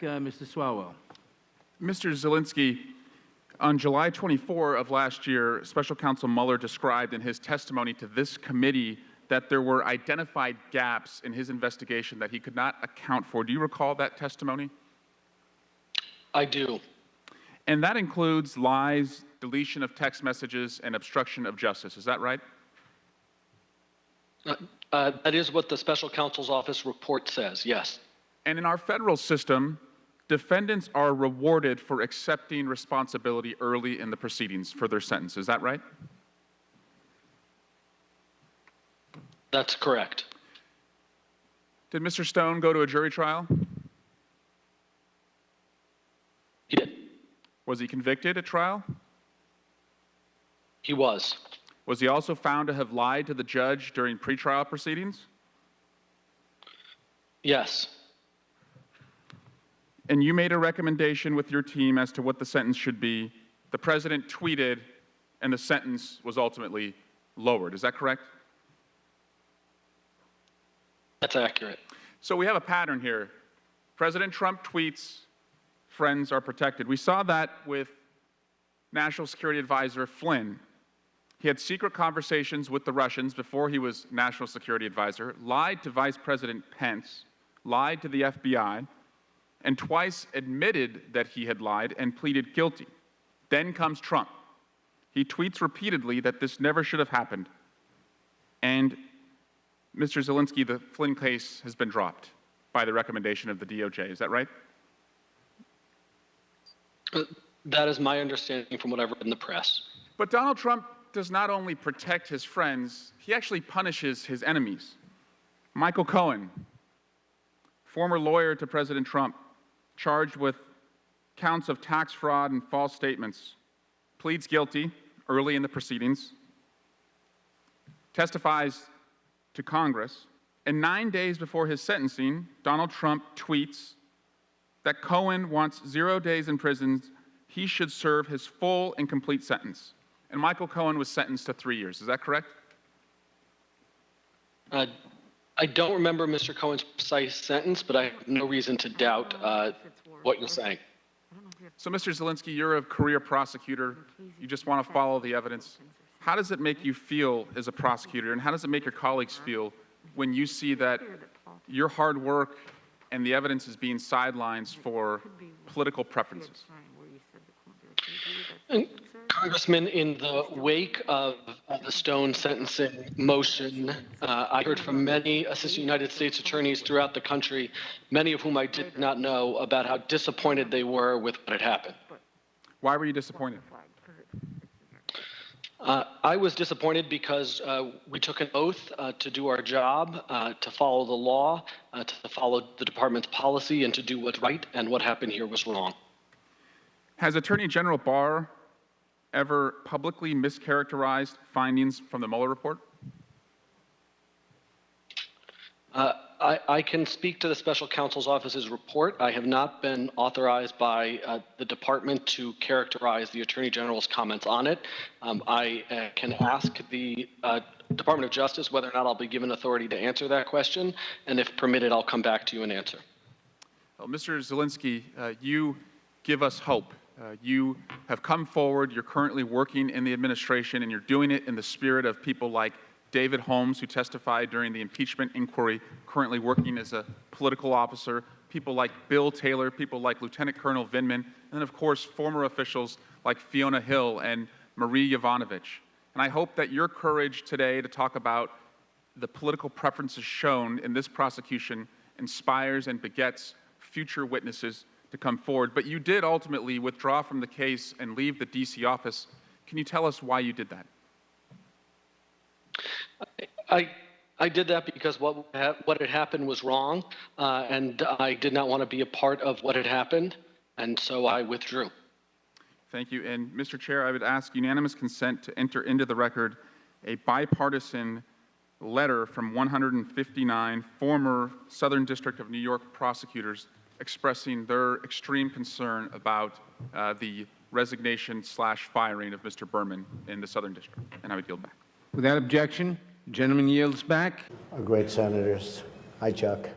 Mr. Swalwell. Mr. Zielinski, on July 24 of last year, Special Counsel Mueller described in his testimony to this committee that there were identified gaps in his investigation that he could not account for. Do you recall that testimony? I do. And that includes lies, deletion of text messages, and obstruction of justice. Is that right? That is what the Special Counsel's Office report says, yes. And in our federal system, defendants are rewarded for accepting responsibility early in the proceedings for their sentence. Is that right? That's correct. Did Mr. Stone go to a jury trial? He did. Was he convicted at trial? He was. Was he also found to have lied to the judge during pretrial proceedings? Yes. And you made a recommendation with your team as to what the sentence should be. The president tweeted, and the sentence was ultimately lowered. Is that correct? That's accurate. So we have a pattern here. President Trump tweets, friends are protected. We saw that with National Security Advisor Flynn. He had secret conversations with the Russians before he was National Security Advisor, lied to Vice President Pence, lied to the FBI, and twice admitted that he had lied and pleaded guilty. Then comes Trump. He tweets repeatedly that this never should have happened. And Mr. Zielinski, the Flynn case has been dropped by the recommendation of the DOJ. Is that right? That is my understanding from what I've read in the press. But Donald Trump does not only protect his friends, he actually punishes his enemies. Michael Cohen, former lawyer to President Trump, charged with counts of tax fraud and false statements, pleads guilty early in the proceedings, testifies to Congress, and 9 days before his sentencing, Donald Trump tweets that Cohen wants 0 days in prison. He should serve his full and complete sentence. And Michael Cohen was sentenced to 3 years. Is that correct? I don't remember Mr. Cohen's precise sentence, but I have no reason to doubt what you're saying. So, Mr. Zielinski, you're a career prosecutor. You just want to follow the evidence. How does it make you feel as a prosecutor, and how does it make your colleagues feel when you see that your hard work and the evidence is being sidelined for political preferences? Congressman, in the wake of the Stone sentencing motion, I heard from many assistant United States attorneys throughout the country, many of whom I did not know, about how disappointed they were with what had happened. Why were you disappointed? I was disappointed because we took an oath to do our job, to follow the law, to follow the department's policy, and to do what's right, and what happened here was wrong. Has Attorney General Barr ever publicly mischaracterized findings from the Mueller report? I can speak to the Special Counsel's Office's report. I have not been authorized by the department to characterize the Attorney General's comments on it. I can ask the Department of Justice whether or not I'll be given authority to answer that question, and if permitted, I'll come back to you and answer. Well, Mr. Zielinski, you give us hope. You have come forward, you're currently working in the administration, and you're doing it in the spirit of people like David Holmes, who testified during the impeachment inquiry, currently working as a political officer, people like Bill Taylor, people like Lieutenant Colonel Vindman, and then, of course, former officials like Fiona Hill and Marie Yovanovitch. And I hope that your courage today to talk about the political preferences shown in this prosecution inspires and begets future witnesses to come forward. But you did ultimately withdraw from the case and leave the D.C. office. Can you tell us why you did that? I did that because what had happened was wrong, and I did not want to be a part of what had happened, and so I withdrew. Thank you. And Mr. Chair, I would ask unanimous consent to enter into the record a bipartisan letter from 159 former Southern District of New York prosecutors expressing their extreme concern about the resignation/firing of Mr. Berman in the Southern District. And I would yield back. Without objection, the gentleman yields back. Our great senators. Hi, Chuck.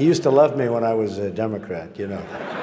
He used to love me when I was a Democrat, you know.